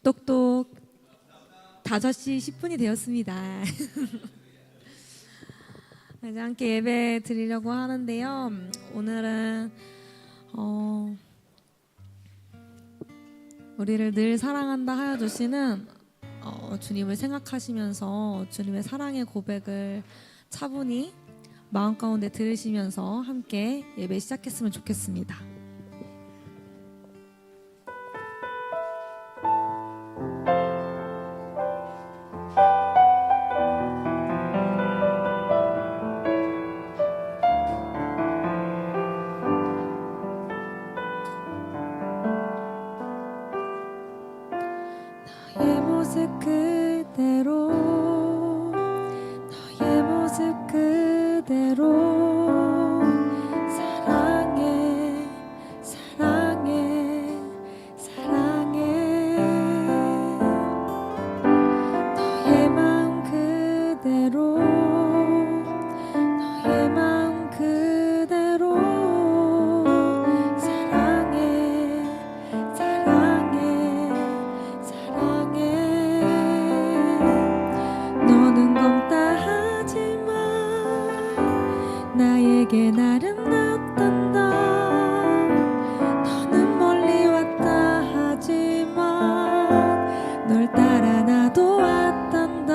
똑똑 5시 10분이 되었습니다. 이제 함께 예배 드리려고 하는데요. 오늘은 우리를 늘 사랑한다 하여 주시는 주님을 생각하시면서 주님의 사랑의 고백을 차분히 마음 가운데 들으시면서 함께 예배 시작했으면 좋겠습니다. 너의 모습 그대로 너의 모습 그대로 사랑해 사랑해 사랑해 너의 마음 그대로 너의 마음 그대로 사랑해 사랑해 사랑해 너는 검다 하지만 나에겐 아름답단다 너는 멀리 왔다 하지만 널 따라 나도 왔단다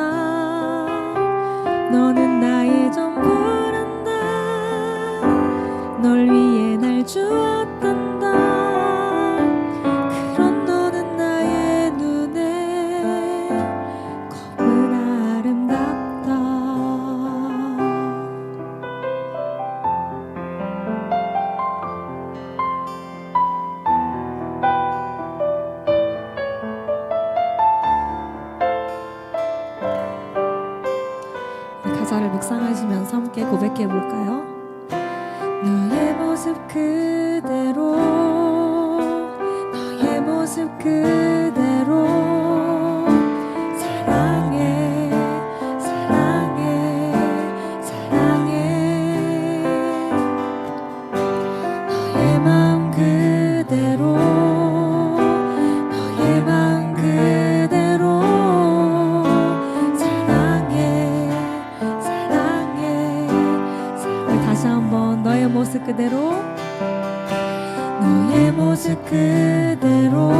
너는 나의 전부란다 널 위해 날 주었단다 그런 너는 나의 눈에 검은 아름답다 가사를 묵상하시면서 함께 고백해 볼까요? 너의 모습 그대로 너의 모습 그대로 사랑해 사랑해 사랑해 너의 마음 그대로 너의 마음 그대로 사랑해 사랑해 우리 다시 한번 너의 모습 그대로 너의 모습 그대로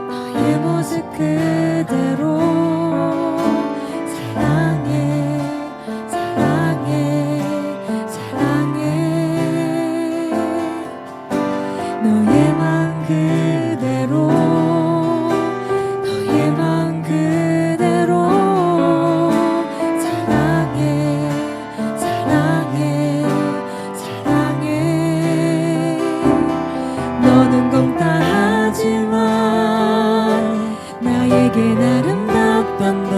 너의 모습 그대로 사랑해 사랑해 사랑해 너의 마음 그대로 너의 마음 그대로 사랑해 사랑해 사랑해 너는 검다 하지만 나에겐 아름답단다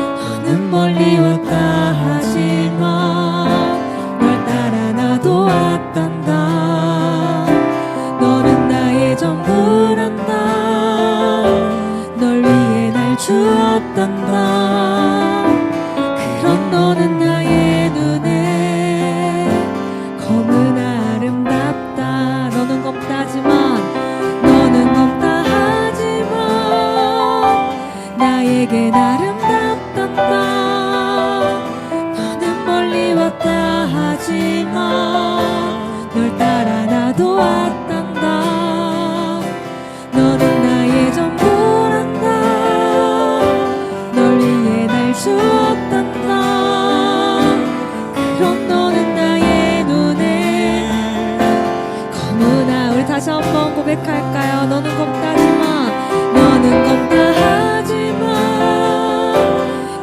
너는 멀리 왔다 하지만 널 따라 나도 왔단다 너는 나의 전부란다 널 위해 날 주었단다 그런 너는 나의 눈에 검은 아름답다 너는 검다지만 너는 검다 하지만 나에겐 아름답단다 너는 멀리 왔다 하지만 널 따라 나도 왔단다 너는 나의 전부란다 널 위해 날 주었단다 그런 너는 나의 눈에 검은 우리 다시 한번 고백할까요? 너는 검다지만 너는 검다 하지만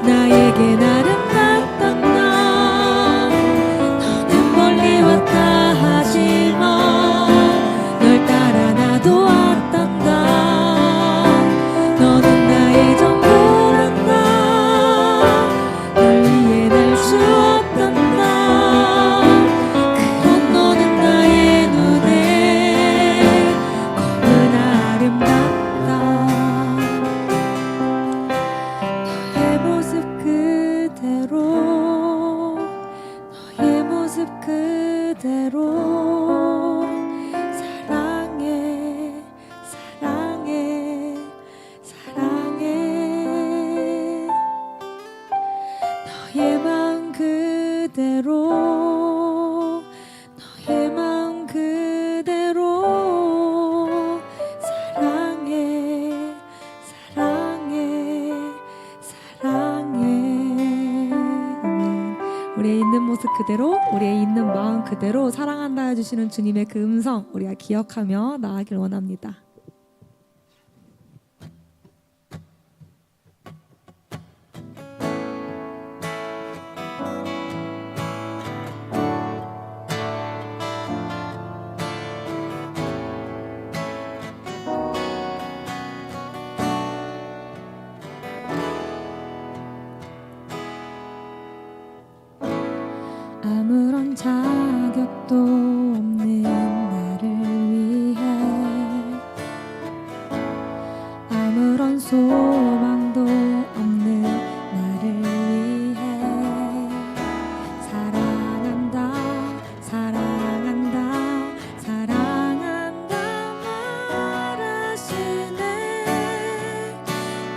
나에겐 아름답단다 너는 멀리 왔다 하지만 널 따라 나도 왔단다 너는 나의 전부란다 널 위해 날 주었단다 그런 너는 나의 눈에 검은 아름답다 그대로 우리의 있는 마음 그대로 사랑한다 해주시는 주님의 그 음성 우리가 기억하며 나아가길 원합니다. 아무런 자격도 없는 나를 위해 아무런 소망도 없는 나를 위해 사랑한다 사랑한다 사랑한다 말하시네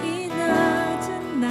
이 낮은 날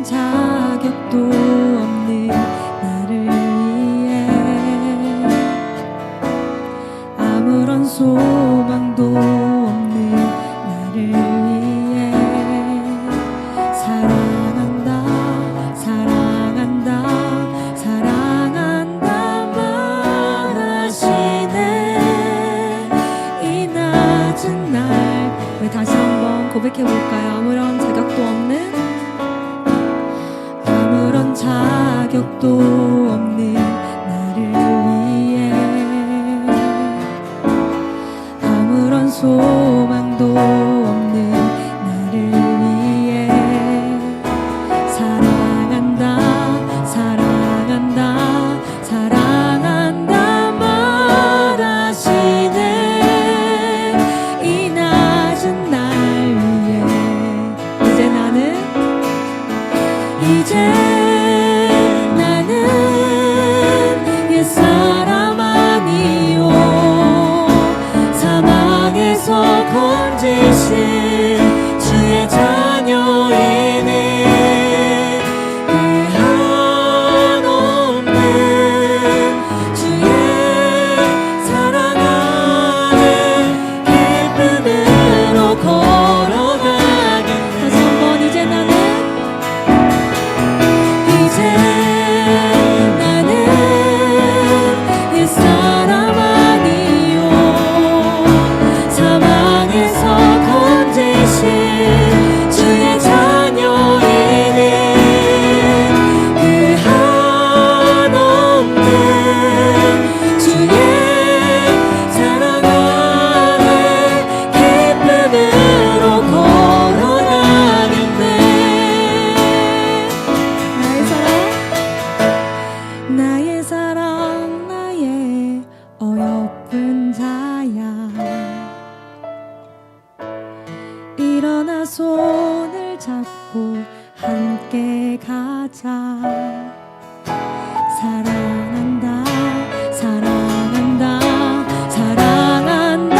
자격도 없는 나를 위해 아무런 소망도 없는 나를 위해 사랑한다 사랑한다 사랑한다 말하시네 이 낮은 날 우리 다시 한번 고백해볼까요? 아무런 자격도 없는 아무런 자격도 없는 나를 위해 아무런 소망도 없는 나를 위해 사랑한다 사랑한다 사랑한다 말하시네 이 낮은 날 위해 이제 나는 옛사람 아니요 사망에서 건지신 주의 자녀이네 그 한없는 주의 사랑 안에 기쁨으로 걸어가겠네 다시 한번 이제 나는 옛사람 아니요 사망에서 건지신 주의 자녀이네 그 한없는 주의 사랑 안에 기쁨으로 걸어가겠네 나의 사랑 나의 어여쁜 자야 일어나 손을 잡고 함께 가자 사랑한다 사랑한다 사랑한다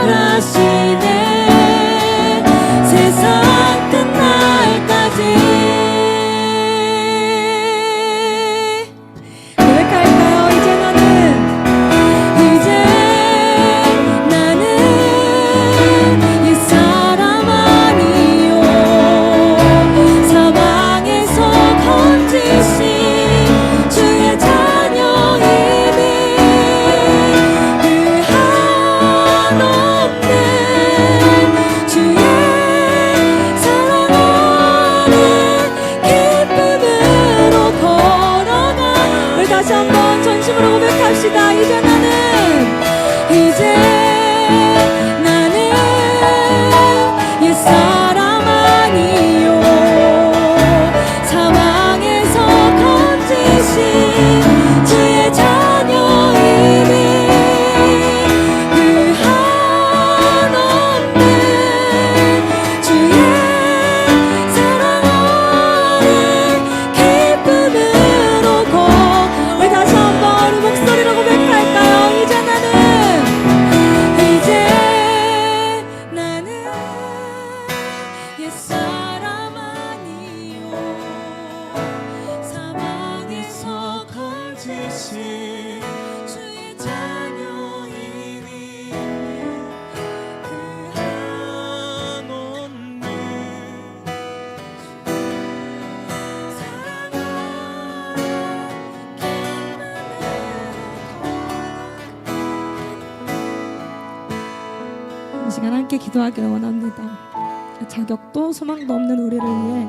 말하시네 세상 끝날까지 옛사람 아니요 사망에서 시간 함께 기도하기를 원합니다. 자격도 소망도 없는 우리를 위해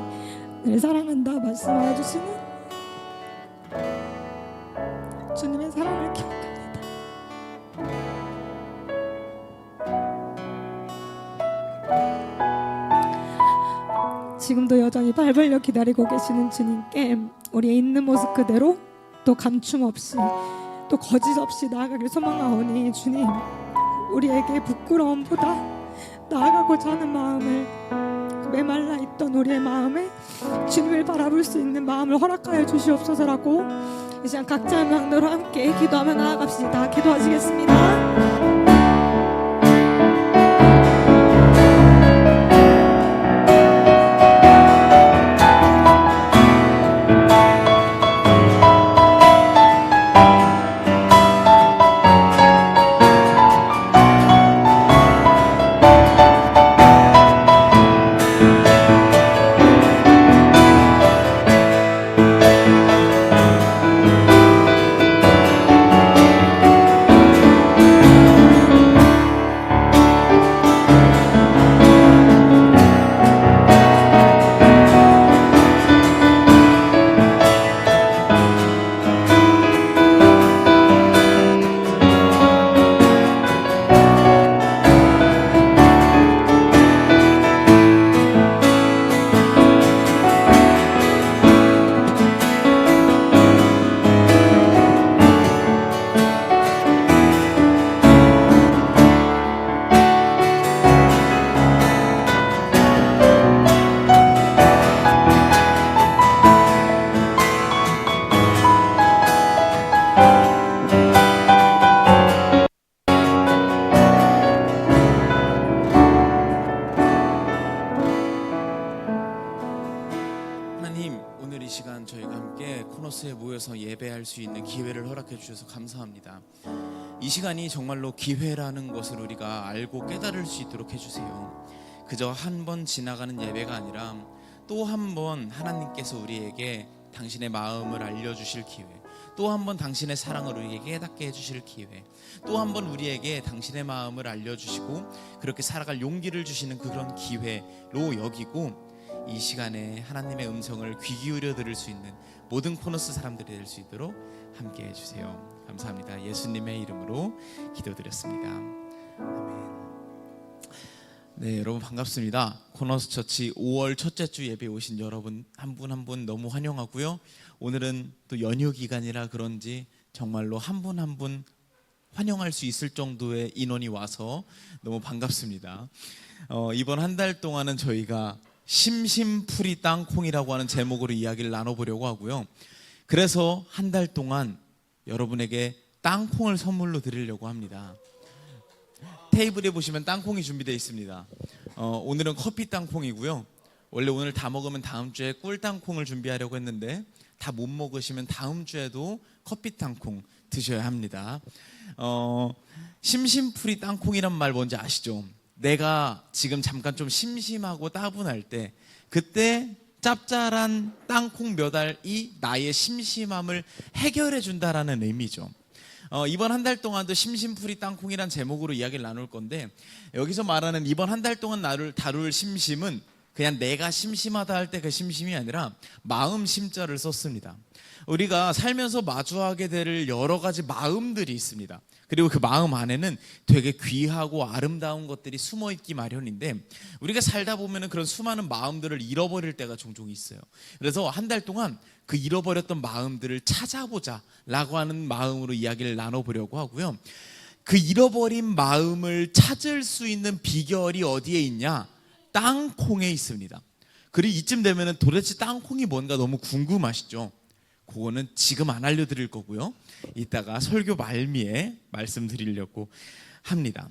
늘 사랑한다 말씀하여 주시는 주님의 사랑을 기억합니다. 지금도 여전히 발벌려 기다리고 계시는 주님께 우리의 있는 모습 그대로 또 감춤 없이 또 거짓 없이 나아가길 소망하오니 주님, 우리에게 부끄러움보다 나아가고자 하는 마음을, 메말라 있던 우리의 마음에 주님을 바라볼 수 있는 마음을 허락하여 주시옵소서라고 이 시간 각자의 마음으로 함께 기도하며 나아갑시다. 기도하시겠습니다. 예배할 수 있는 기회를 허락해 주셔서 감사합니다. 이 시간이 정말로 기회라는 것을 우리가 알고 깨달을 수 있도록 해주세요. 그저 한 번 지나가는 예배가 아니라 또 한 번 하나님께서 우리에게 당신의 마음을 알려주실 기회, 또 한 번 당신의 사랑을 우리에게 깨닫게 해주실 기회, 또 한 번 우리에게 당신의 마음을 알려주시고 그렇게 살아갈 용기를 주시는 그런 기회로 여기고, 이 시간에 하나님의 음성을 귀 기울여 들을 수 있는 모든 코너스 사람들이 될 수 있도록 함께 해주세요. 감사합니다. 예수님의 이름으로 기도드렸습니다. 아멘. 네, 여러분 반갑습니다. 코너스 처치 5월 첫째 주 예배 오신 여러분 한 분 한 분 너무 환영하고요. 오늘은 또 연휴 기간이라 그런지 정말로 한 분 한 분 환영할 수 있을 정도의 인원이 와서 너무 반갑습니다. 이번 한 달 동안은 저희가 심심풀이 땅콩이라고 하는 제목으로 이야기를 나눠보려고 하고요. 그래서 한 달 동안 여러분에게 땅콩을 선물로 드리려고 합니다. 테이블에 보시면 땅콩이 준비되어 있습니다. 오늘은 커피 땅콩이고요. 원래 오늘 다 먹으면 다음 주에 꿀 땅콩을 준비하려고 했는데 다 못 먹으시면 다음 주에도 커피 땅콩 드셔야 합니다. 심심풀이 땅콩이란 말 뭔지 아시죠? 내가 지금 잠깐 좀 심심하고 따분할 때, 그때 짭짤한 땅콩 몇 알이 나의 심심함을 해결해 준다라는 의미죠. 이번 한 달 동안도 심심풀이 땅콩이란 제목으로 이야기를 나눌 건데, 여기서 말하는 이번 한 달 동안 나를 다룰 심심은 그냥 내가 심심하다 할 때 그 심심이 아니라 마음 심자를 썼습니다. 우리가 살면서 마주하게 될 여러 가지 마음들이 있습니다. 그리고 그 마음 안에는 되게 귀하고 아름다운 것들이 숨어 있기 마련인데, 우리가 살다 보면 그런 수많은 마음들을 잃어버릴 때가 종종 있어요. 그래서 한 달 동안 그 잃어버렸던 마음들을 찾아보자 라고 하는 마음으로 이야기를 나눠보려고 하고요. 그 잃어버린 마음을 찾을 수 있는 비결이 어디에 있냐? 땅콩에 있습니다. 그리고 이쯤 되면 도대체 땅콩이 뭔가 너무 궁금하시죠? 그거는 지금 안 알려드릴 거고요. 이따가 설교 말미에 말씀드리려고 합니다.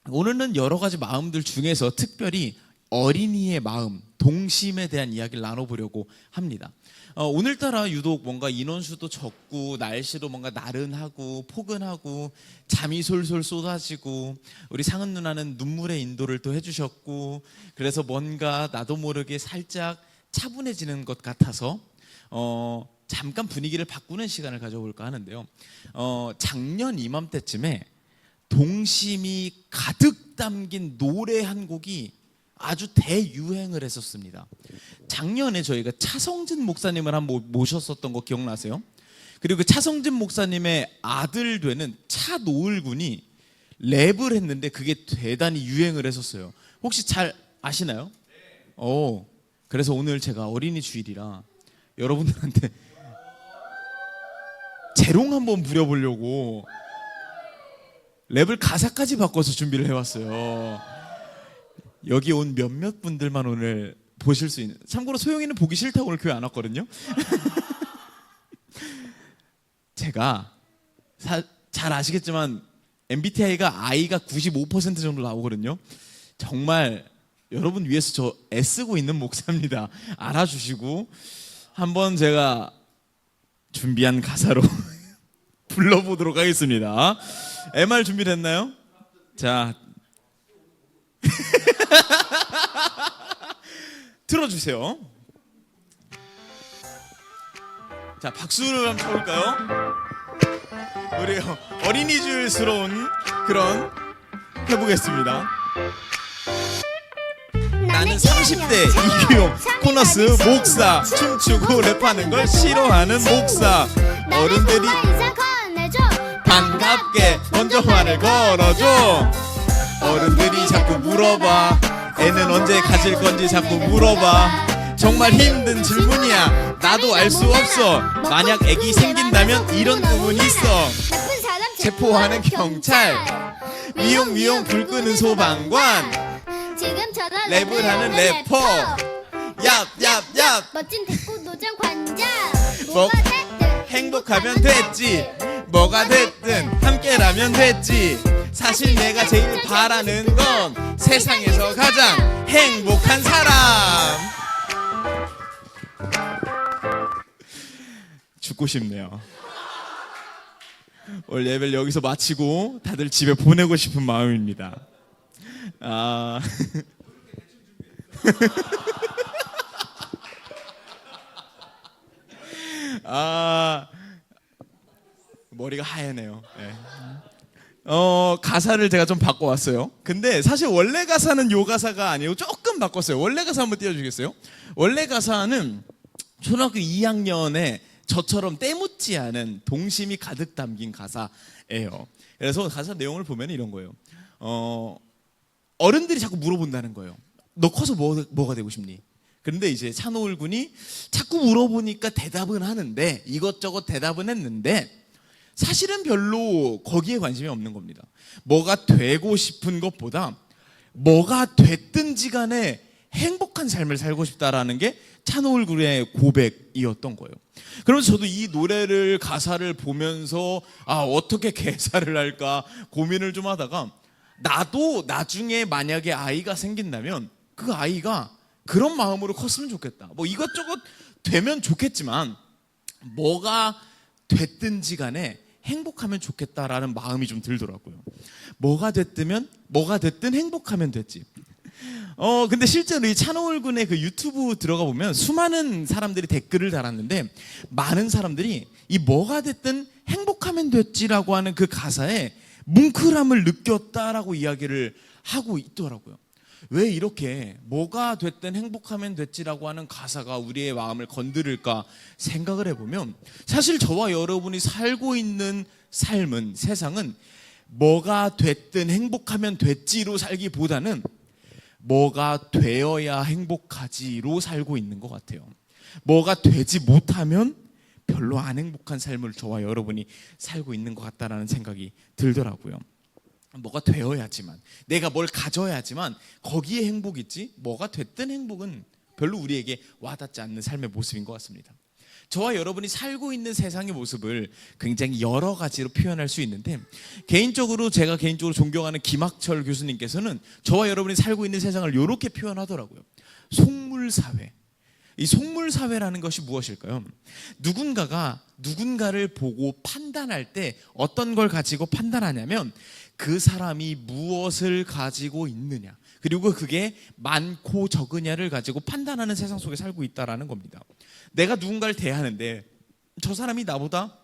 오늘은 여러 가지 마음들 중에서 특별히 어린이의 마음, 동심에 대한 이야기를 나눠보려고 합니다. 오늘따라 유독 뭔가 인원수도 적고 날씨도 뭔가 나른하고 포근하고 잠이 솔솔 쏟아지고, 우리 상은 누나는 눈물의 인도를 또 해주셨고, 그래서 뭔가 나도 모르게 살짝 차분해지는 것 같아서 잠깐 분위기를 바꾸는 시간을 가져볼까 하는데요. 작년 이맘때쯤에 동심이 가득 담긴 노래 한 곡이 아주 대유행을 했었습니다. 작년에 저희가 차성진 목사님을 한번 모셨었던 거 기억나세요? 그리고 그 차성진 목사님의 아들 되는 차노을 군이 랩을 했는데 그게 대단히 유행을 했었어요. 혹시 잘 아시나요? 그래서 오늘 제가 어린이 주일이라 여러분들한테 재롱 한번 부려보려고 랩을 가사까지 바꿔서 준비를 해왔어요. 여기 온 몇몇 분들만 오늘 보실 수 있는. 참고로 소영이는 보기 싫다고 오늘 교회 안 왔거든요. 제가 잘 아시겠지만 MBTI가 I가 95% 정도 나오거든요. 정말 여러분 위해서 저 애쓰고 있는 목사입니다. 알아주시고 한번 제가 준비한 가사로 불러보도록 하겠습니다. MR 준비됐나요? 자, 틀어주세요. 자, 박수를 한번 쳐볼까요? 우리 어린이주일스러운 그런 해보겠습니다. 나는 30대 이규용 코너스 목사, 춤추고 랩하는 걸 싫어하는 목사. 어른들이 반갑게 먼저 말을 걸어줘. 어른들이 자꾸 물어봐. 애는 언제 가질 건지 자꾸 물어봐. 정말 힘든 질문이야. 나도 알 수 없어. 만약 애기 생긴다면 이런 부분이 있어. 체포하는 경찰, 미용 불 끄는 소방관, 지금처럼 랩을 하는 래퍼, 얍 멋진 대포도전 관장. 뭐가 됐든 행복하면 됐지. 뭐가 됐든 함께라면 됐지. 사실 내가 제일 바라는 건 세상에서 가장 행복한 사람. 죽고 싶네요. 오늘 예배를 여기서 마치고 다들 집에 보내고 싶은 마음입니다. 머리가 하얘네요. 네. 가사를 제가 좀 바꿔왔어요. 근데 사실 원래 가사는 요 가사가 아니고 조금 바꿨어요. 원래 가사 한번 띄워주겠어요? 원래 가사는 초등학교 2학년에 저처럼 때묻지 않은 동심이 가득 담긴 가사예요. 그래서 가사 내용을 보면 이런 거예요. 어른들이 자꾸 물어본다는 거예요. 너 커서 뭐가 되고 싶니? 그런데 이제 차노을 군이 자꾸 물어보니까 대답은 하는데, 이것저것 대답은 했는데 사실은 별로 거기에 관심이 없는 겁니다. 뭐가 되고 싶은 것보다 뭐가 됐든지 간에 행복한 삶을 살고 싶다라는 게 차노을 군의 고백이었던 거예요. 그러면서 저도 이 노래를 가사를 보면서 어떻게 개사를 할까 고민을 좀 하다가, 나도 나중에 만약에 아이가 생긴다면 그 아이가 그런 마음으로 컸으면 좋겠다. 뭐 이것저것 되면 좋겠지만 뭐가 됐든지 간에 행복하면 좋겠다라는 마음이 좀 들더라고요. 뭐가 됐든 행복하면 됐지. 근데 실제로 이 차노을 군의 그 유튜브 들어가 보면 수많은 사람들이 댓글을 달았는데, 많은 사람들이 이 뭐가 됐든 행복하면 됐지라고 하는 그 가사에 뭉클함을 느꼈다라고 이야기를 하고 있더라고요. 왜 이렇게 뭐가 됐든 행복하면 됐지라고 하는 가사가 우리의 마음을 건드릴까 생각을 해보면, 사실 저와 여러분이 살고 있는 삶은, 세상은 뭐가 됐든 행복하면 됐지로 살기보다는 뭐가 되어야 행복하지로 살고 있는 것 같아요. 뭐가 되지 못하면 별로 안 행복한 삶을 저와 여러분이 살고 있는 것 같다라는 생각이 들더라고요. 뭐가 되어야지만, 내가 뭘 가져야지만 거기에 행복이 있지, 뭐가 됐든 행복은 별로 우리에게 와닿지 않는 삶의 모습인 것 같습니다. 저와 여러분이 살고 있는 세상의 모습을 굉장히 여러 가지로 표현할 수 있는데, 제가 개인적으로 존경하는 김학철 교수님께서는 저와 여러분이 살고 있는 세상을 이렇게 표현하더라고요. 속물사회. 이 속물사회라는 것이 무엇일까요? 누군가가 누군가를 보고 판단할 때 어떤 걸 가지고 판단하냐면, 그 사람이 무엇을 가지고 있느냐, 그리고 그게 많고 적으냐를 가지고 판단하는 세상 속에 살고 있다라는 겁니다. 내가 누군가를 대하는데 저 사람이 나보다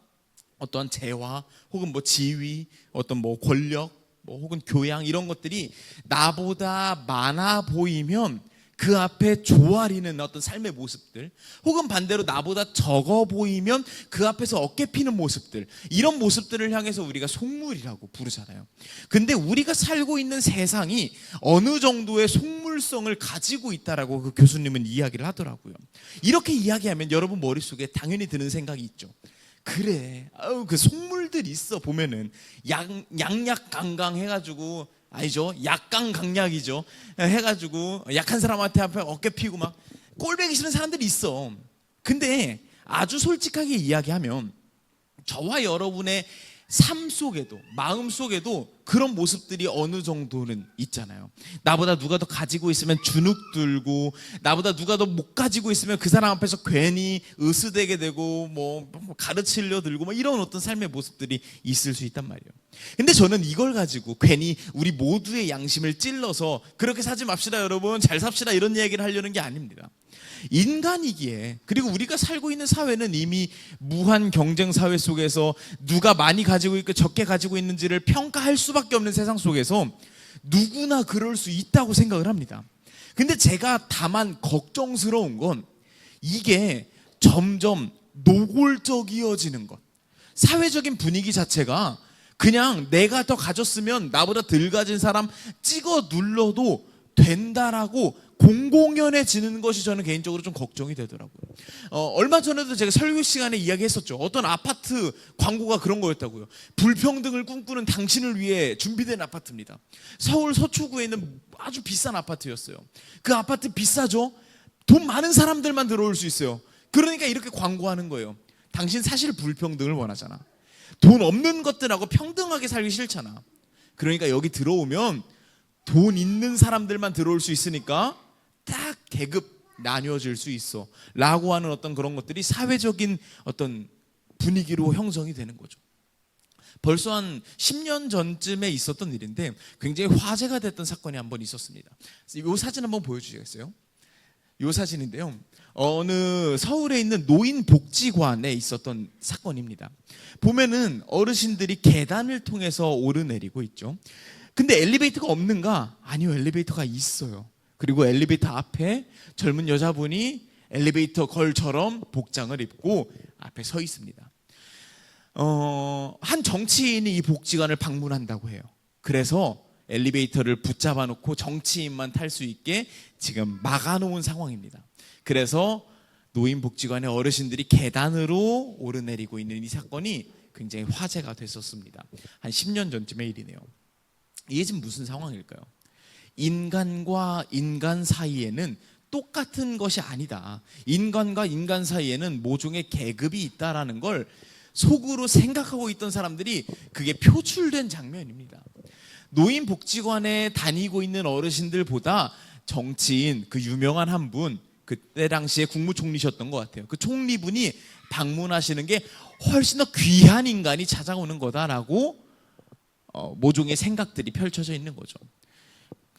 어떠한 재화 혹은 뭐 지위, 어떤 뭐 권력, 뭐 혹은 교양 이런 것들이 나보다 많아 보이면 그 앞에 조아리는 어떤 삶의 모습들, 혹은 반대로 나보다 적어 보이면 그 앞에서 어깨 피는 모습들, 이런 모습들을 향해서 우리가 속물이라고 부르잖아요. 근데 우리가 살고 있는 세상이 어느 정도의 속물성을 가지고 있다라고 그 교수님은 이야기를 하더라고요. 이렇게 이야기하면 여러분 머릿속에 당연히 드는 생각이 있죠. 그래, 그 속물들 있어. 보면은 양약강강 해가지고, 아니죠, 약강강약이죠, 해가지고 약한 사람한테 앞에 어깨 피고 막 꼴보기 싫은 사람들이 있어. 근데 아주 솔직하게 이야기하면 저와 여러분의 삶 속에도, 마음 속에도 그런 모습들이 어느 정도는 있잖아요. 나보다 누가 더 가지고 있으면 주눅 들고, 나보다 누가 더 못 가지고 있으면 그 사람 앞에서 괜히 으스대게 되고, 뭐 가르치려 들고, 뭐 이런 어떤 삶의 모습들이 있을 수 있단 말이에요. 근데 저는 이걸 가지고 괜히 우리 모두의 양심을 찔러서 그렇게 사지 맙시다 여러분, 잘 삽시다, 이런 얘기를 하려는 게 아닙니다. 인간이기에, 그리고 우리가 살고 있는 사회는 이미 무한 경쟁 사회 속에서 누가 많이 가지고 있고 적게 가지고 있는지를 평가할 수밖에 없는 세상 속에서 누구나 그럴 수 있다고 생각을 합니다. 근데 제가 다만 걱정스러운 건 이게 점점 노골적이어지는 것, 사회적인 분위기 자체가 그냥 내가 더 가졌으면 나보다 덜 가진 사람 찍어 눌러도 된다라고 공공연해지는 것이 저는 개인적으로 좀 걱정이 되더라고요. 얼마 전에도 제가 설교 시간에 이야기했었죠. 어떤 아파트 광고가 그런 거였다고요. 불평등을 꿈꾸는 당신을 위해 준비된 아파트입니다. 서울 서초구에 있는 아주 비싼 아파트였어요. 그 아파트 비싸죠? 돈 많은 사람들만 들어올 수 있어요. 그러니까 이렇게 광고하는 거예요. 당신 사실 불평등을 원하잖아. 돈 없는 것들하고 평등하게 살기 싫잖아. 그러니까 여기 들어오면 돈 있는 사람들만 들어올 수 있으니까 딱 계급 나뉘어질 수 있어 라고 하는 어떤 그런 것들이 사회적인 어떤 분위기로 형성이 되는 거죠. 벌써 한 10년 전쯤에 있었던 일인데 굉장히 화제가 됐던 사건이 한 번 있었습니다. 이 사진 한번 보여주시겠어요? 이 사진인데요, 어느 서울에 있는 노인복지관에 있었던 사건입니다. 보면은 어르신들이 계단을 통해서 오르내리고 있죠. 근데 엘리베이터가 없는가? 아니요, 엘리베이터가 있어요. 그리고 엘리베이터 앞에 젊은 여자분이 엘리베이터 걸처럼 복장을 입고 앞에 서 있습니다. 한 정치인이 이 복지관을 방문한다고 해요. 그래서 엘리베이터를 붙잡아 놓고 정치인만 탈 수 있게 지금 막아놓은 상황입니다. 그래서 노인복지관의 어르신들이 계단으로 오르내리고 있는 이 사건이 굉장히 화제가 됐었습니다. 한 10년 전쯤의 일이네요. 이게 지금 무슨 상황일까요? 인간과 인간 사이에는 똑같은 것이 아니다. 인간과 인간 사이에는 모종의 계급이 있다라는 걸 속으로 생각하고 있던 사람들이 그게 표출된 장면입니다. 노인복지관에 다니고 있는 어르신들보다 정치인, 그 유명한 한 분, 그때 당시에 국무총리셨던 것 같아요. 그 총리분이 방문하시는 게 훨씬 더 귀한 인간이 찾아오는 거다라고 모종의 생각들이 펼쳐져 있는 거죠.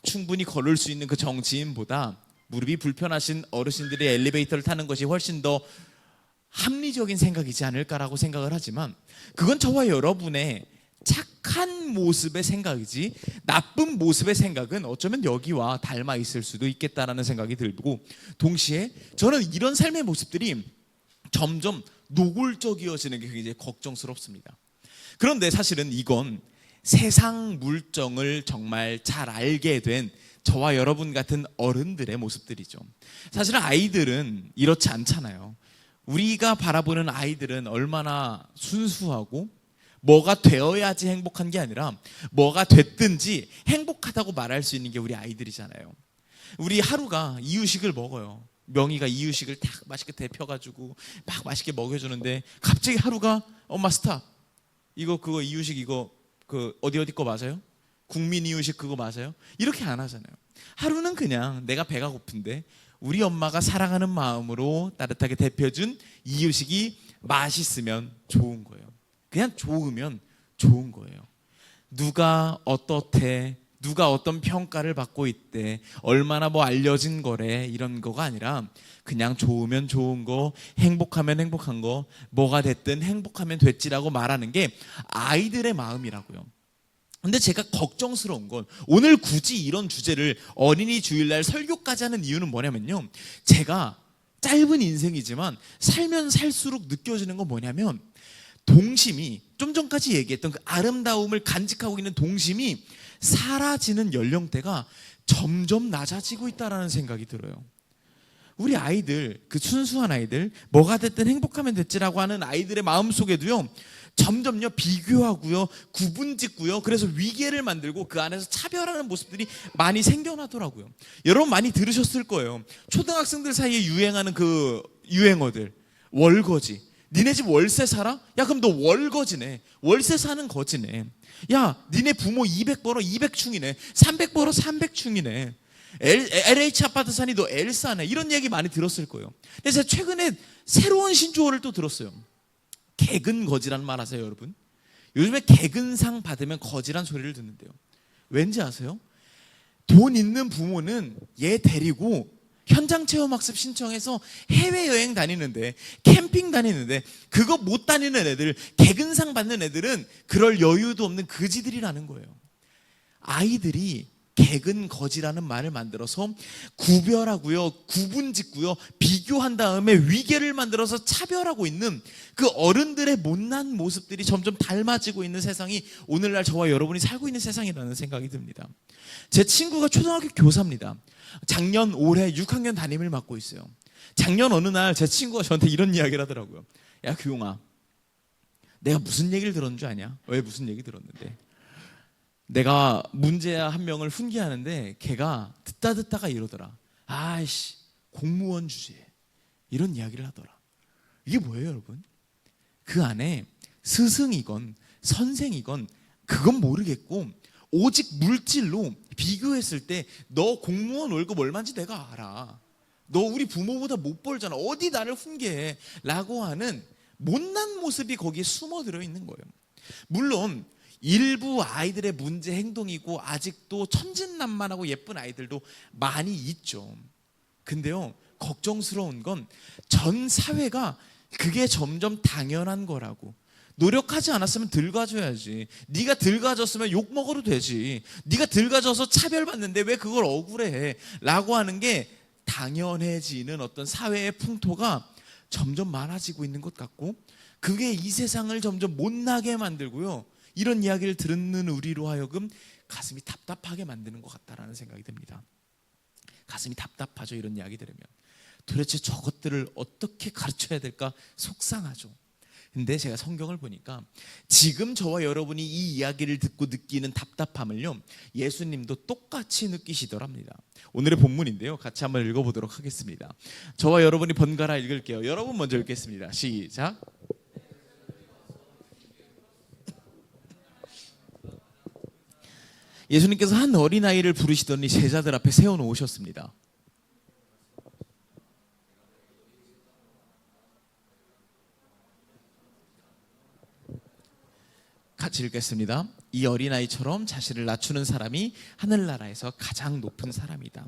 충분히 걸을 수 있는 그 정치인보다 무릎이 불편하신 어르신들이 엘리베이터를 타는 것이 훨씬 더 합리적인 생각이지 않을까라고 생각을 하지만, 그건 저와 여러분의 착한 모습의 생각이지 나쁜 모습의 생각은 어쩌면 여기와 닮아 있을 수도 있겠다라는 생각이 들고, 동시에 저는 이런 삶의 모습들이 점점 노골적이어지는 게 굉장히 걱정스럽습니다. 그런데 사실은 이건 세상 물정을 정말 잘 알게 된 저와 여러분 같은 어른들의 모습들이죠. 사실은 아이들은 이렇지 않잖아요. 우리가 바라보는 아이들은 얼마나 순수하고 뭐가 되어야지 행복한 게 아니라 뭐가 됐든지 행복하다고 말할 수 있는 게 우리 아이들이잖아요. 우리 하루가 이유식을 먹어요. 명희가 이유식을 딱 맛있게 데펴가지고 막 맛있게 먹여주는데 갑자기 하루가 엄마 스탑, 이거 그거 이유식 이거 그 어디 거 맞아요? 국민 이유식 그거 맞아요? 이렇게 안 하잖아요. 하루는 그냥 내가 배가 고픈데 우리 엄마가 사랑하는 마음으로 따뜻하게 데펴준 이유식이 맛있으면 좋은 거예요. 그냥 좋으면 좋은 거예요. 누가 어떻대, 누가 어떤 평가를 받고 있대, 얼마나 뭐 알려진 거래, 이런 거가 아니라 그냥 좋으면 좋은 거, 행복하면 행복한 거, 뭐가 됐든 행복하면 됐지라고 말하는 게 아이들의 마음이라고요. 근데 제가 걱정스러운 건 오늘 굳이 이런 주제를 어린이 주일날 설교까지 하는 이유는 뭐냐면요, 제가 짧은 인생이지만 살면 살수록 느껴지는 건 뭐냐면, 동심이, 좀 전까지 얘기했던 그 아름다움을 간직하고 있는 동심이 사라지는 연령대가 점점 낮아지고 있다라는 생각이 들어요. 우리 아이들, 그 순수한 아이들, 뭐가 됐든 행복하면 됐지라고 하는 아이들의 마음속에도요, 점점요 비교하고요, 구분짓고요, 그래서 위계를 만들고 그 안에서 차별하는 모습들이 많이 생겨나더라고요. 여러분 많이 들으셨을 거예요. 초등학생들 사이에 유행하는 그 유행어들, 월거지. 니네 집 월세 살아? 야 그럼 너 월거지네. 월세 사는 거지네. 야 니네 부모 200 벌어 200충이네. 300 벌어 300충이네. LH 아파트 사니 너 L사네. 이런 얘기 많이 들었을 거예요. 그래서 최근에 새로운 신조어를 또 들었어요. 개근거지라는 말 아세요, 여러분? 요즘에 개근상 받으면 거지란 소리를 듣는데요. 왠지 아세요? 돈 있는 부모는 얘 데리고 현장 체험학습 신청해서 해외여행 다니는데, 캠핑 다니는데, 그거 못 다니는 애들, 개근상 받는 애들은 그럴 여유도 없는 그지들이라는 거예요. 아이들이 개근거지라는 말을 만들어서 구별하고요, 구분짓고요, 비교한 다음에 위계를 만들어서 차별하고 있는 그 어른들의 못난 모습들이 점점 닮아지고 있는 세상이 오늘날 저와 여러분이 살고 있는 세상이라는 생각이 듭니다. 제 친구가 초등학교 교사입니다. 작년 올해 6학년 담임을 맡고 있어요. 작년 어느 날 제 친구가 저한테 이런 이야기를 하더라고요. 야 규용아, 내가 무슨 얘기를 들었는 줄 아냐? 왜 무슨 얘기 들었는데? 내가 문제아 한 명을 훈계하는데 걔가 듣다가 이러더라. 아이씨, 공무원 주제. 이런 이야기를 하더라. 이게 뭐예요, 여러분? 그 안에 스승이건 선생이건 그건 모르겠고, 오직 물질로 비교했을 때 너 공무원 월급 얼마인지 내가 알아. 너 우리 부모보다 못 벌잖아. 어디 나를 훈계해? 라고 하는 못난 모습이 거기에 숨어들어 있는 거예요. 물론 일부 아이들의 문제 행동이고 아직도 천진난만하고 예쁜 아이들도 많이 있죠. 근데요, 걱정스러운 건 전 사회가 그게 점점 당연한 거라고. 노력하지 않았으면 들가져야지. 네가 들가졌으면 욕 먹어도 되지. 네가 들가져서 차별받는데 왜 그걸 억울해해? 라고 하는 게 당연해지는 어떤 사회의 풍토가 점점 많아지고 있는 것 같고, 그게 이 세상을 점점 못나게 만들고요, 이런 이야기를 듣는 우리로 하여금 가슴이 답답하게 만드는 것 같다라는 생각이 듭니다. 가슴이 답답하죠, 이런 이야기 들으면. 도대체 저것들을 어떻게 가르쳐야 될까 속상하죠. 근데 제가 성경을 보니까 지금 저와 여러분이 이 이야기를 듣고 느끼는 답답함을요, 예수님도 똑같이 느끼시더랍니다. 오늘의 본문인데요, 같이 한번 읽어보도록 하겠습니다. 저와 여러분이 번갈아 읽을게요. 여러분 먼저 읽겠습니다. 시작. 예수님께서 한 어린아이를 부르시더니 제자들 앞에 세워놓으셨습니다. 같이 읽겠습니다. 이 어린아이처럼 자신을 낮추는 사람이 하늘나라에서 가장 높은 사람이다.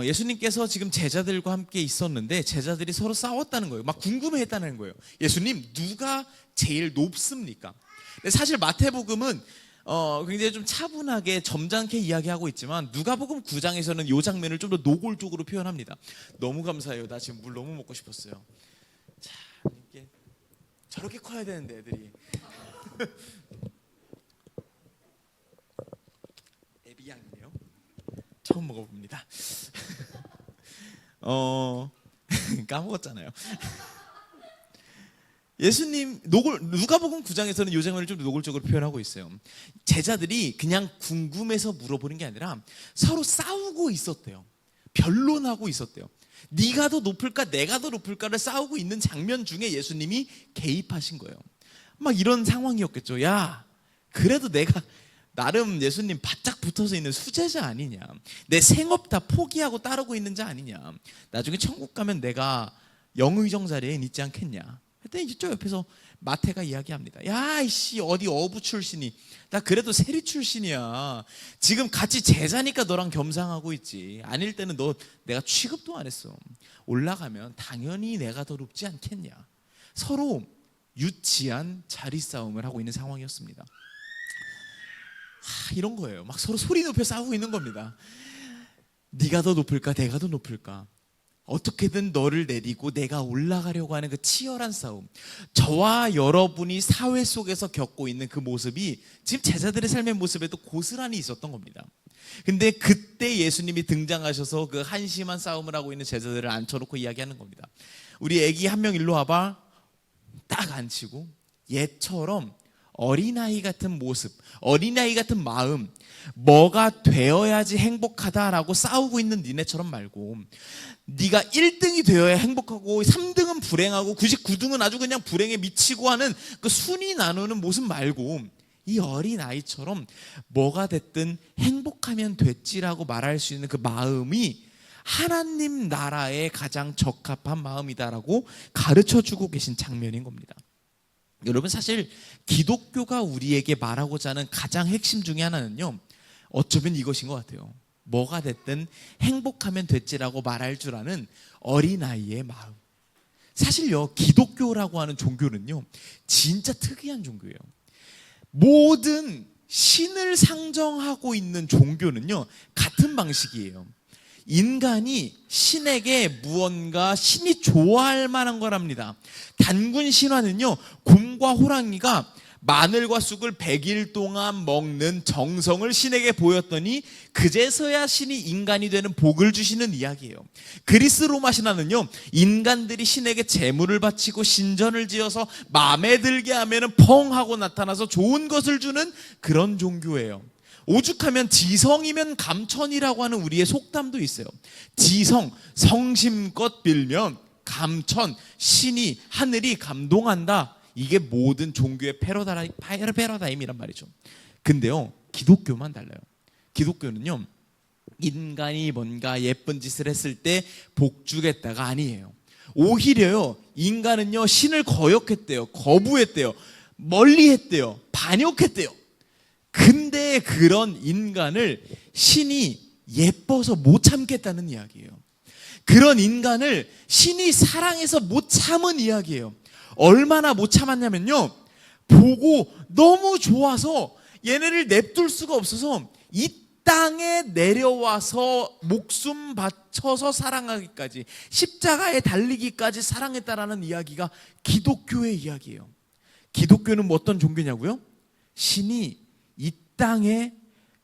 예수님께서 지금 제자들과 함께 있었는데 제자들이 서로 싸웠다는 거예요. 막 궁금해했다는 거예요. 예수님, 누가 제일 높습니까? 근데 사실 마태복음은 굉장히 좀 차분하게 점잖게 이야기하고 있지만 누가복음 9장에서는 이 장면을 좀 더 노골적으로 표현합니다. 너무 감사해요. 나 지금 물 너무 먹고 싶었어요. 자, 이게 저렇게 커야 되는데 애들이. 에비앙이네요. 처음 먹어봅니다. 까먹었잖아요. 예수님 누가복음 9장에서는 이 장면을 좀 노골적으로 표현하고 있어요. 제자들이 그냥 궁금해서 물어보는 게 아니라 서로 싸우고 있었대요. 변론하고 있었대요. 네가 더 높을까 내가 더 높을까를 싸우고 있는 장면 중에 예수님이 개입하신 거예요. 막 이런 상황이었겠죠. 야, 그래도 내가 나름 예수님 바짝 붙어서 있는 수제자 아니냐, 내 생업 다 포기하고 따르고 있는 자 아니냐, 나중에 천국 가면 내가 영의정 자리에 있지 않겠냐 했더니 이쪽 옆에서 마태가 이야기합니다. 야, 이씨, 어디 어부 출신이, 나 그래도 세리 출신이야. 지금 같이 제자니까 너랑 겸상하고 있지. 아닐 때는 너 내가 취급도 안 했어. 올라가면 당연히 내가 더 높지 않겠냐. 서로 유치한 자리 싸움을 하고 있는 상황이었습니다. 이런 거예요. 막 서로 소리 높여 싸우고 있는 겁니다. 네가 더 높을까 내가 더 높을까, 어떻게든 너를 내리고 내가 올라가려고 하는 그 치열한 싸움, 저와 여러분이 사회 속에서 겪고 있는 그 모습이 지금 제자들의 삶의 모습에도 고스란히 있었던 겁니다. 근데 그때 예수님이 등장하셔서 그 한심한 싸움을 하고 있는 제자들을 앉혀놓고 이야기하는 겁니다. 우리 애기 한 명 일로 와봐. 딱 앉히고 얘처럼 어린아이 같은 모습, 어린아이 같은 마음, 뭐가 되어야지 행복하다라고 싸우고 있는 니네처럼 말고, 네가 1등이 되어야 행복하고 3등은 불행하고 99등은 아주 그냥 불행에 미치고 하는 그 순위 나누는 모습 말고, 이 어린아이처럼 뭐가 됐든 행복하면 됐지라고 말할 수 있는 그 마음이 하나님 나라에 가장 적합한 마음이다라고 가르쳐주고 계신 장면인 겁니다. 여러분, 사실 기독교가 우리에게 말하고자 하는 가장 핵심 중에 하나는요, 어쩌면 이것인 것 같아요. 뭐가 됐든 행복하면 됐지라고 말할 줄 아는 어린아이의 마음. 사실요, 기독교라고 하는 종교는요, 진짜 특이한 종교예요. 모든 신을 상정하고 있는 종교는요, 같은 방식이에요. 인간이 신에게 무언가 신이 좋아할 만한 거랍니다. 단군 신화는요, 곰과 호랑이가 마늘과 쑥을 100일 동안 먹는 정성을 신에게 보였더니 그제서야 신이 인간이 되는 복을 주시는 이야기예요. 그리스 로마 신화는요, 인간들이 신에게 제물을 바치고 신전을 지어서 마음에 들게 하면은 펑 하고 나타나서 좋은 것을 주는 그런 종교예요. 오죽하면 지성이면 감천이라고 하는 우리의 속담도 있어요. 지성, 성심껏 빌면 감천, 신이, 하늘이 감동한다. 이게 모든 종교의 패러다임이란 말이죠. 근데요, 기독교만 달라요. 기독교는요, 인간이 뭔가 예쁜 짓을 했을 때 복 주겠다가 아니에요. 오히려요, 인간은요, 신을 거역했대요. 거부했대요. 멀리했대요. 반역했대요. 근데 그런 인간을 신이 예뻐서 못 참겠다는 이야기예요. 그런 인간을 신이 사랑해서 못 참은 이야기예요. 얼마나 못 참았냐면요, 보고 너무 좋아서 얘네를 냅둘 수가 없어서 이 땅에 내려와서 목숨 바쳐서 사랑하기까지, 십자가에 달리기까지 사랑했다라는 이야기가 기독교의 이야기예요. 기독교는 뭐 어떤 종교냐고요? 신이 이 땅에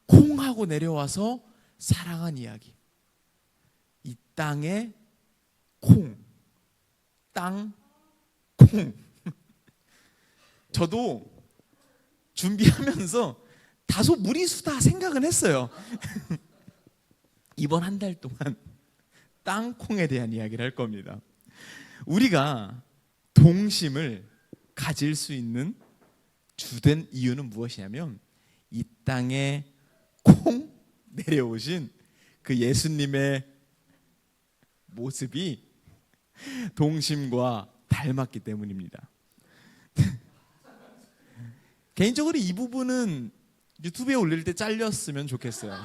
콩 하고 내려와서 사랑한 이야기. 이 땅에 콩, 땅, 콩. 저도 준비하면서 다소 무리수다 생각은 했어요. 이번 한 달 동안 땅콩에 대한 이야기를 할 겁니다. 우리가 동심을 가질 수 있는 주된 이유는 무엇이냐면, 이 땅에 콩 내려오신 그 예수님의 모습이 동심과 닮았기 때문입니다. 개인적으로 이 부분은 유튜브에 올릴 때 잘렸으면 좋겠어요.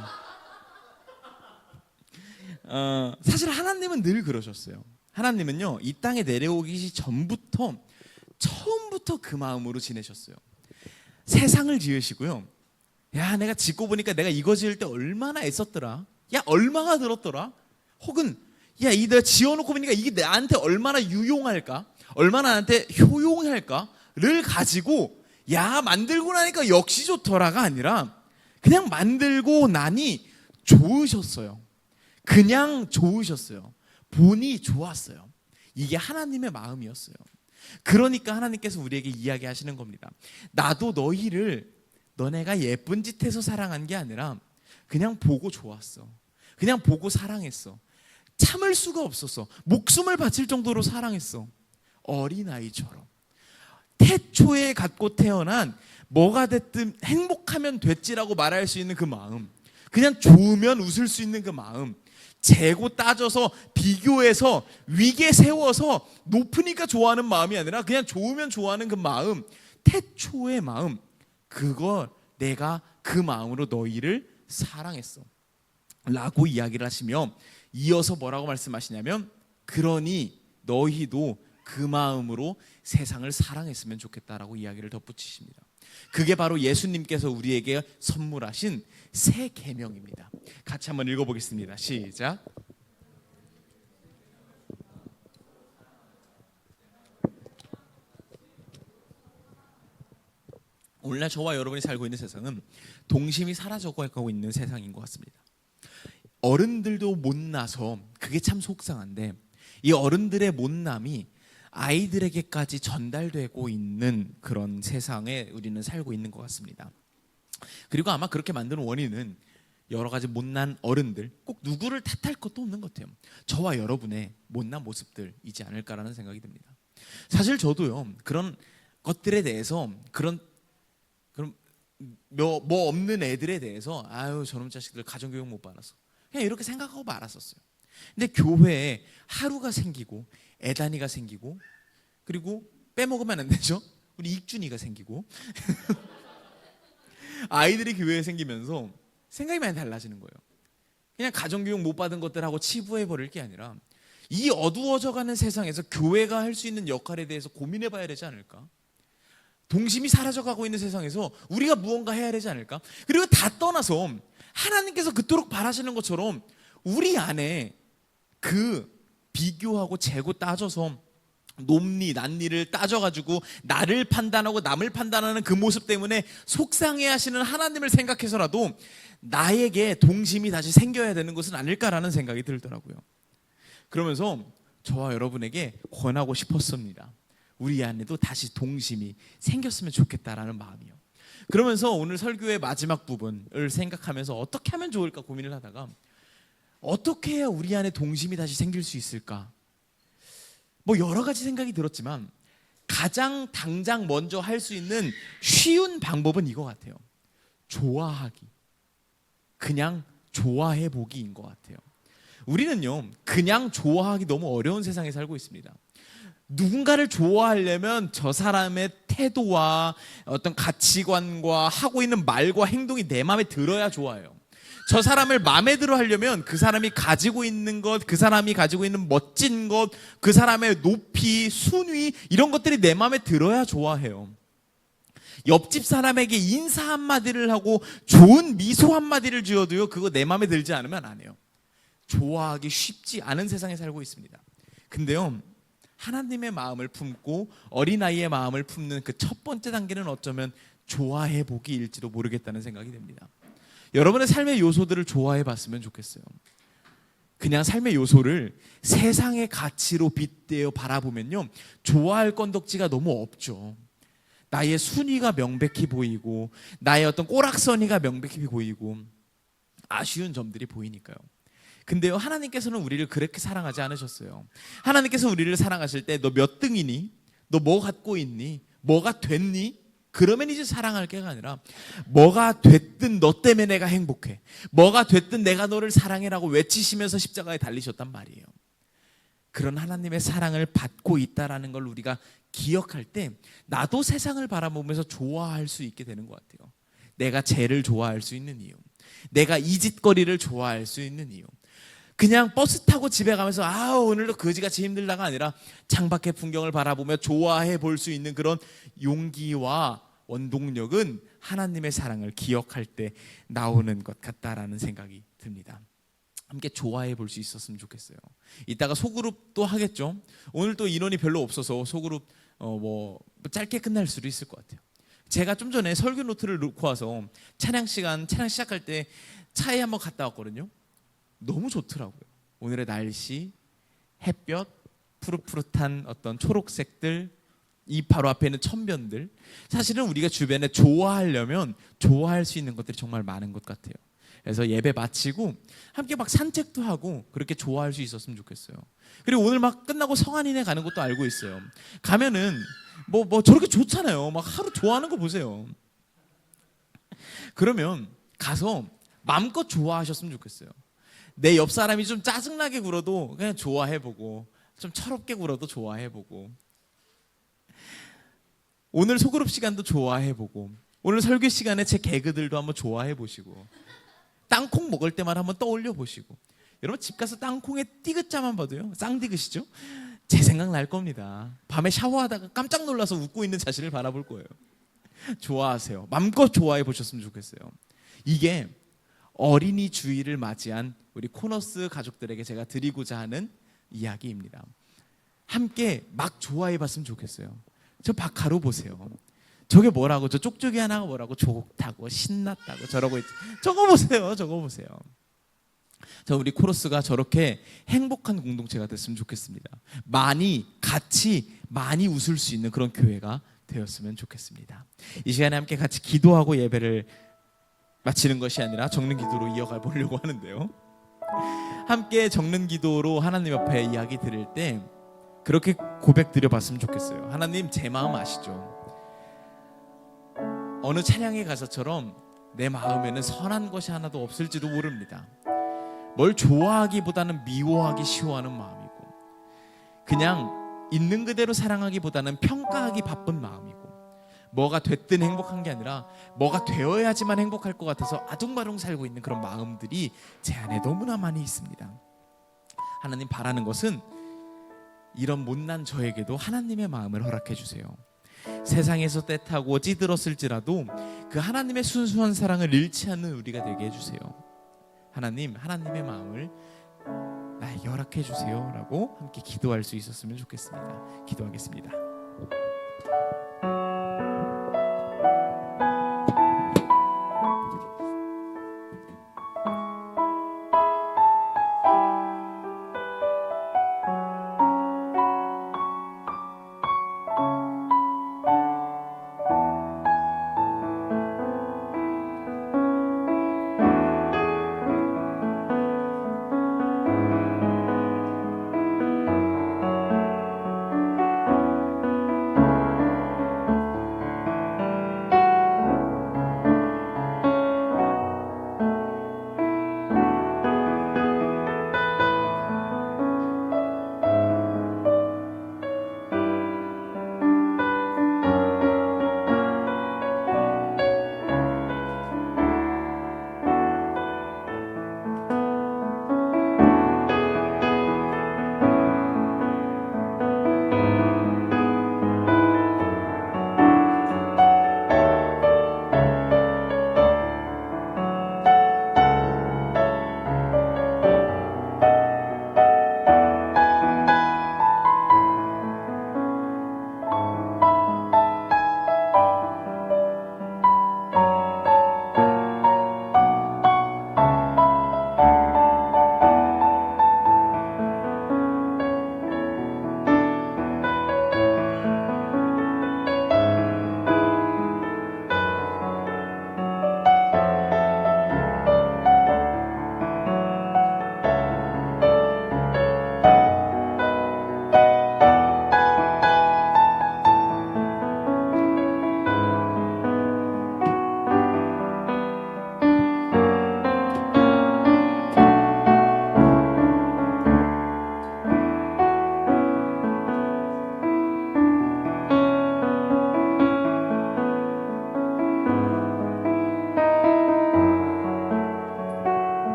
사실 하나님은 늘 그러셨어요. 하나님은요, 이 땅에 내려오기 전부터, 처음부터 그 마음으로 지내셨어요. 세상을 지으시고요, 야, 내가 짓고 보니까 내가 이거 지을 때 얼마나 애썼더라, 야, 얼마가 들었더라, 혹은 야, 이 내가 지어놓고 보니까 이게 나한테 얼마나 유용할까, 얼마나 나한테 효용할까를 가지고, 야, 만들고 나니까 역시 좋더라가 아니라 그냥 만들고 나니 좋으셨어요. 그냥 좋으셨어요. 보니 좋았어요. 이게 하나님의 마음이었어요. 그러니까 하나님께서 우리에게 이야기하시는 겁니다. 나도 너희를 너네가 예쁜 짓 해서 사랑한 게 아니라 그냥 보고 좋았어. 그냥 보고 사랑했어. 참을 수가 없었어. 목숨을 바칠 정도로 사랑했어. 어린아이처럼. 태초에 갖고 태어난 뭐가 됐든 행복하면 됐지라고 말할 수 있는 그 마음, 그냥 좋으면 웃을 수 있는 그 마음, 재고 따져서 비교해서 위계 세워서 높으니까 좋아하는 마음이 아니라 그냥 좋으면 좋아하는 그 마음, 태초의 마음, 그거 내가 그 마음으로 너희를 사랑했어 라고 이야기를 하시며, 이어서 뭐라고 말씀하시냐면, 그러니 너희도 그 마음으로 세상을 사랑했으면 좋겠다라고 이야기를 덧붙이십니다. 그게 바로 예수님께서 우리에게 선물하신 새 계명입니다. 같이 한번 읽어보겠습니다. 시작. 오늘날 저와 여러분이 살고 있는 세상은 동심이 사라져가고 있는 세상인 것 같습니다. 어른들도 못나서 그게 참 속상한데 이 어른들의 못남이 아이들에게까지 전달되고 있는 그런 세상에 우리는 살고 있는 것 같습니다. 그리고 아마 그렇게 만드는 원인은 여러 가지 못난 어른들, 꼭 누구를 탓할 것도 없는 것 같아요. 저와 여러분의 못난 모습들이지 않을까라는 생각이 듭니다. 사실 저도요, 그런 것들에 대해서 그런 뭐 없는 애들에 대해서 아유 저놈 자식들 가정교육 못 받았어 그냥 이렇게 생각하고 말았었어요. 근데 교회에 하루가 생기고 애단이가 생기고 그리고 빼먹으면 안 되죠. 우리 익준이가 생기고 아이들이 교회에 생기면서 생각이 많이 달라지는 거예요. 그냥 가정교육 못 받은 것들하고 치부해 버릴 게 아니라 이 어두워져가는 세상에서 교회가 할 수 있는 역할에 대해서 고민해 봐야 되지 않을까. 동심이 사라져가고 있는 세상에서 우리가 무언가 해야 되지 않을까? 그리고 다 떠나서 하나님께서 그토록 바라시는 것처럼 우리 안에 그 비교하고 재고 따져서 높니 낮니를 따져가지고 나를 판단하고 남을 판단하는 그 모습 때문에 속상해하시는 하나님을 생각해서라도 나에게 동심이 다시 생겨야 되는 것은 아닐까라는 생각이 들더라고요. 그러면서 저와 여러분에게 권하고 싶었습니다. 우리 안에도 다시 동심이 생겼으면 좋겠다라는 마음이요. 그러면서 오늘 설교의 마지막 부분을 생각하면서 어떻게 하면 좋을까 고민을 하다가 어떻게 해야 우리 안에 동심이 다시 생길 수 있을까? 뭐 여러 가지 생각이 들었지만 가장 당장 먼저 할 수 있는 쉬운 방법은 이거 같아요. 좋아하기. 그냥 좋아해 보기인 것 같아요. 우리는요, 그냥 좋아하기 너무 어려운 세상에 살고 있습니다. 누군가를 좋아하려면 저 사람의 태도와 어떤 가치관과 하고 있는 말과 행동이 내 마음에 들어야 좋아해요. 저 사람을 마음에 들어 하려면 그 사람이 가지고 있는 것, 그 사람이 가지고 있는 멋진 것, 그 사람의 높이, 순위 이런 것들이 내 마음에 들어야 좋아해요. 옆집 사람에게 인사 한마디를 하고 좋은 미소 한마디를 지어도요, 그거 내 마음에 들지 않으면 안 해요. 좋아하기 쉽지 않은 세상에 살고 있습니다. 근데요, 하나님의 마음을 품고 어린아이의 마음을 품는 그 첫 번째 단계는 어쩌면 좋아해 보기일지도 모르겠다는 생각이 듭니다. 여러분의 삶의 요소들을 좋아해 봤으면 좋겠어요. 그냥 삶의 요소를 세상의 가치로 빗대어 바라보면요, 좋아할 건덕지가 너무 없죠. 나의 순위가 명백히 보이고 나의 어떤 꼬락서니가 명백히 보이고 아쉬운 점들이 보이니까요. 근데요, 하나님께서는 우리를 그렇게 사랑하지 않으셨어요. 하나님께서 우리를 사랑하실 때 너 몇 등이니? 너 뭐 갖고 있니? 뭐가 됐니? 그러면 이제 사랑할 게가 아니라 뭐가 됐든 너 때문에 내가 행복해. 뭐가 됐든 내가 너를 사랑해라고 외치시면서 십자가에 달리셨단 말이에요. 그런 하나님의 사랑을 받고 있다라는 걸 우리가 기억할 때 나도 세상을 바라보면서 좋아할 수 있게 되는 것 같아요. 내가 쟤를 좋아할 수 있는 이유, 내가 이 짓거리를 좋아할 수 있는 이유, 그냥 버스 타고 집에 가면서 오늘도 거지같이 힘들다가 아니라 창밖의 풍경을 바라보며 좋아해 볼 수 있는 그런 용기와 원동력은 하나님의 사랑을 기억할 때 나오는 것 같다라는 생각이 듭니다. 함께 좋아해 볼 수 있었으면 좋겠어요. 이따가 소그룹도 하겠죠. 오늘 또 인원이 별로 없어서 소그룹 뭐 짧게 끝날 수도 있을 것 같아요. 제가 좀 전에 설교 노트를 놓고 와서 찬양 시작할 때 차에 한번 갔다 왔거든요. 너무 좋더라고요. 오늘의 날씨, 햇볕, 푸릇푸릇한 어떤 초록색들, 이 바로 앞에 있는 천변들. 사실은 우리가 주변에 좋아하려면 좋아할 수 있는 것들이 정말 많은 것 같아요. 그래서 예배 마치고 함께 막 산책도 하고 그렇게 좋아할 수 있었으면 좋겠어요. 그리고 오늘 막 끝나고 성안인에 가는 것도 알고 있어요. 가면은 뭐 저렇게 좋잖아요. 막 하루 좋아하는 거 보세요. 그러면 가서 마음껏 좋아하셨으면 좋겠어요. 내 옆 사람이 좀 짜증나게 굴어도 그냥 좋아해보고, 좀 철없게 굴어도 좋아해보고, 오늘 소그룹 시간도 좋아해보고, 오늘 설교 시간에 제 개그들도 한번 좋아해보시고, 땅콩 먹을 때만 한번 떠올려보시고. 여러분 집 가서 땅콩의 띠긋자만 봐도요, 쌍디귿이죠? 제 생각 날 겁니다. 밤에 샤워하다가 깜짝 놀라서 웃고 있는 자신을 바라볼 거예요. 좋아하세요. 마음껏 좋아해 보셨으면 좋겠어요. 이게 어린이 주일을 맞이한 우리 코너스 가족들에게 제가 드리고자 하는 이야기입니다. 함께 막 좋아해 봤으면 좋겠어요. 저 박하루 보세요. 저게 뭐라고, 저 쪽쪽이 하나가 뭐라고, 좋다고 신났다고 저러고 있지. 저거 보세요. 저거 보세요. 자, 우리 코러스가 저렇게 행복한 공동체가 됐으면 좋겠습니다. 같이 많이 웃을 수 있는 그런 교회가 되었으면 좋겠습니다. 이 시간에 함께 같이 기도하고 예배를 마치는 것이 아니라 적는 기도로 이어가 보려고 하는데요. 함께 적는 기도로 하나님 앞에 이야기 드릴 때 그렇게 고백 드려봤으면 좋겠어요. 하나님, 제 마음 아시죠? 어느 찬양의 가사처럼 내 마음에는 선한 것이 하나도 없을지도 모릅니다. 뭘 좋아하기보다는 미워하기 쉬워하는 마음이고, 그냥 있는 그대로 사랑하기보다는 평가하기 바쁜 마음이고, 뭐가 됐든 행복한 게 아니라 뭐가 되어야지만 행복할 것 같아서 아둥바둥 살고 있는 그런 마음들이 제 안에 너무나 많이 있습니다. 하나님, 바라는 것은 이런 못난 저에게도 하나님의 마음을 허락해 주세요. 세상에서 때타고 찌들었을지라도 그 하나님의 순수한 사랑을 잃지 않는 우리가 되게 해주세요. 하나님, 하나님의 마음을 나에게 허락해 주세요 라고 함께 기도할 수 있었으면 좋겠습니다. 기도하겠습니다.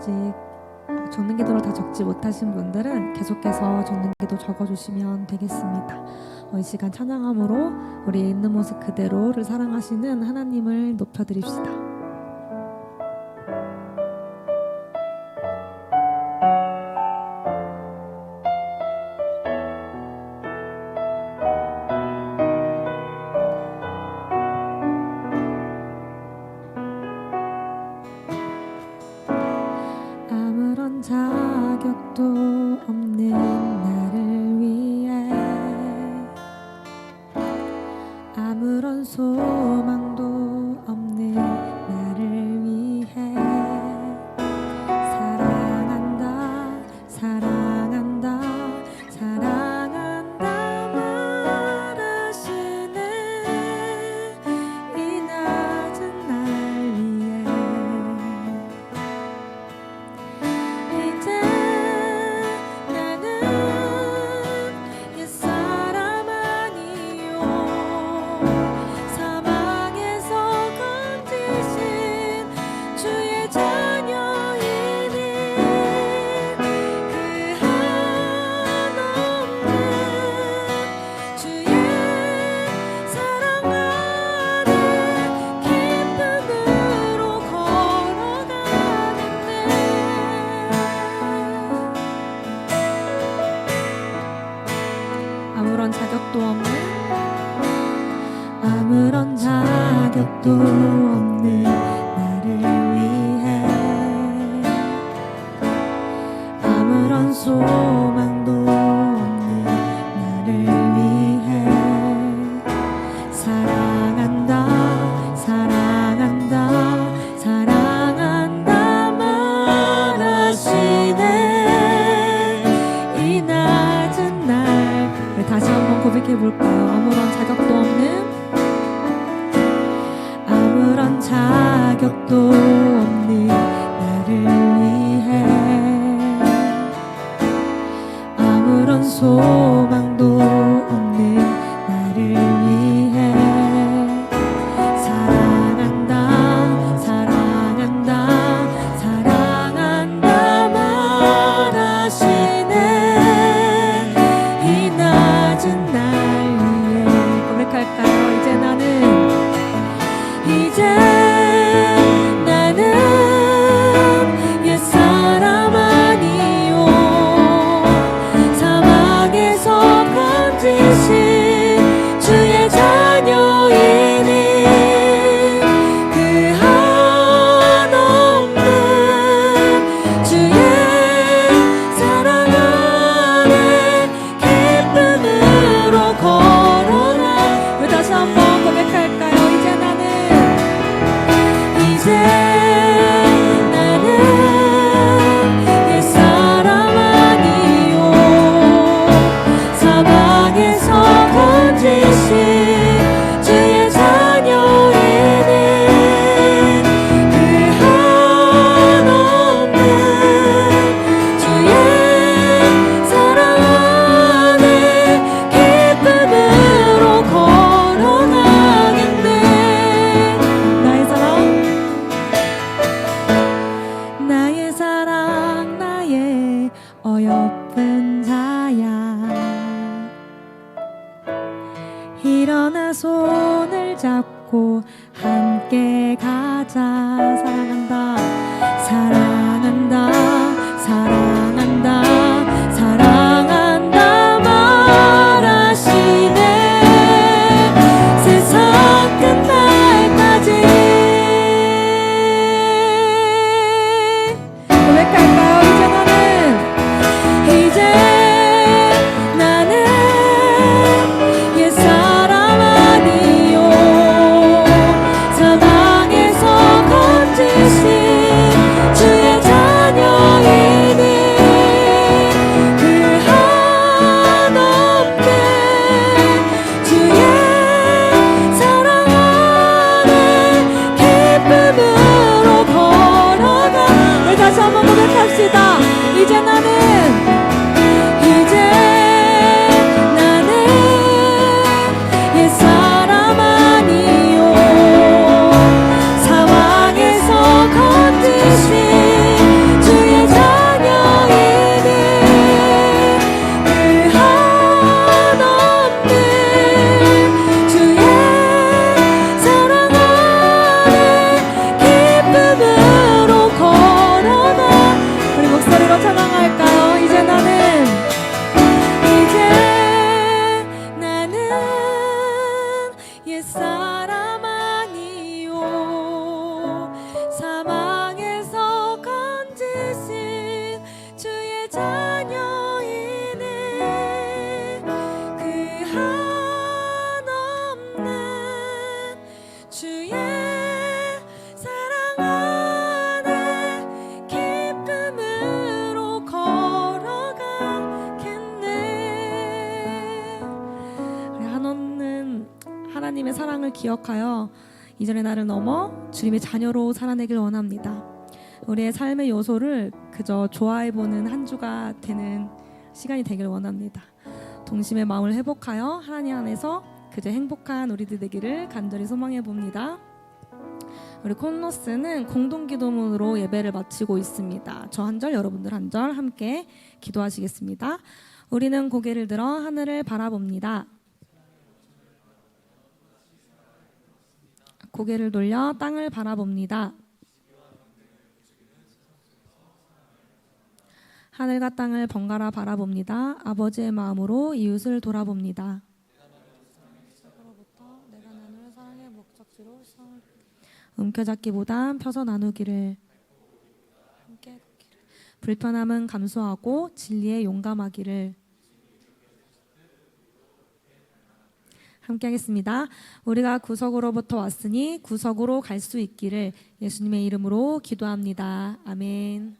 아직 적는 기도를 다 적지 못하신 분들은 계속해서 적는 기도 적어주시면 되겠습니다. 이 시간 찬양함으로 우리의 있는 모습 그대로를 사랑하시는 하나님을 높여드립시다. 아무런 자격도 없는 나를 위해 아무런 소망도 없는 나를 위해 사랑한다 사랑한다 사랑한다 말하시네 이 낮은 날 위해 이제 나는 옛사람 아니요 사망에서 건지신 주의 자녀이니 그 한없는 주의 사랑 안에 기쁨으로 걸어가겠네. 아무런 자격도 없는 아무런 자격도 없는 나를 위해 아무런 소망도 없는 나를 위해 사랑한다 사랑한다 사랑한다 말하시네 이 낮은 날 우리 다시 한번 고백해 볼까요? 아무런 자격도 없는 아무런 자격도 없는 나를 위해 아무런 소망도 없는 나를 위해 사랑한다 사랑한다 사랑한다 말하시네 이 낮은 날 위해 고백할까요? 이제 나는 옛사람 아니요 사망에서 건지신 주의 자녀이니 그 한없는 주의 사랑 안에 기쁨으로 걸어라. 우리 다시 한번 고백할까요? 이제 나는 옛사람 아니요 사망에서 건지신 주의 자녀이니 그 한없는 주의 사랑 안에 기쁨으로 걸어가겠네. 나의 사랑 나의 사랑 나의 어여쁜 자야 일어나 손을 잡고 함께 가자 사랑한다 사랑한다 사랑한다 사랑한다 말하시네 세상 끝날까지 고백할까요? 이제 나는 옛사람 아니요 사망에서 건 기억하여 이전의 나를 넘어 주님의 자녀로 살아내길 원합니다. 우리의 삶의 요소를 그저 좋아해보는 한 주가 되는 시간이 되길 원합니다. 동심의 마음을 회복하여 하나님 안에서 그저 행복한 우리들 되기를 간절히 소망해 봅니다. 우리 콘노스는 공동기도문으로 예배를 마치고 있습니다. 저 한 절, 여러분들 한 절 함께 기도하시겠습니다. 우리는 고개를 들어 하늘을 바라봅니다. 고개를 돌려 땅을 바라봅니다. 하늘과 땅을 번갈아 바라봅니다. 아버지의 마음으로 이웃을 돌아봅니다. 내가 나눌 사랑의 목적지로 움켜잡기보단 펴서 나누기를 함께 걷기를. 불편함은 감수하고 진리에 용감하기를. 함께 하겠습니다. 우리가 구석으로부터 왔으니 구석으로 갈 수 있기를 예수님의 이름으로 기도합니다. 아멘.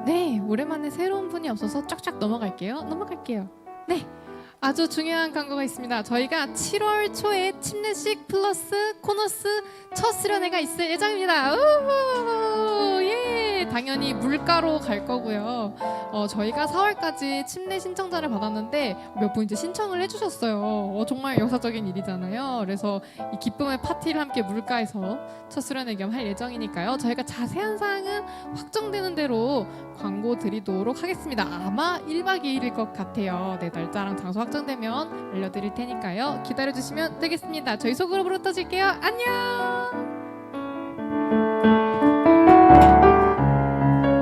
네, 오랜만에 새로운 분이 없어서 쫙쫙 넘어갈게요. 네, 아주 중요한 광고가 있습니다. 저희가 7월 초에 침례식 플러스 코너스 첫 수련회가 있을 예정입니다. 우후, 예, 당연히 물가로 갈 거고요. 저희가 4월까지 침례 신청자를 받았는데 몇 분 이제 신청을 해주셨어요. 정말 역사적인 일이잖아요. 그래서 이 기쁨의 파티를 함께 물가에서 첫 수련회 겸 할 예정이니까요. 저희가 자세한 사항은 확정되는 대로 광고 드리도록 하겠습니다. 아마 1박 2일일 것 같아요. 네, 날짜랑 장소 확정되면 알려드릴 테니까요. 기다려주시면 되겠습니다. 저희 소그룹으로 떠질게요. 안녕.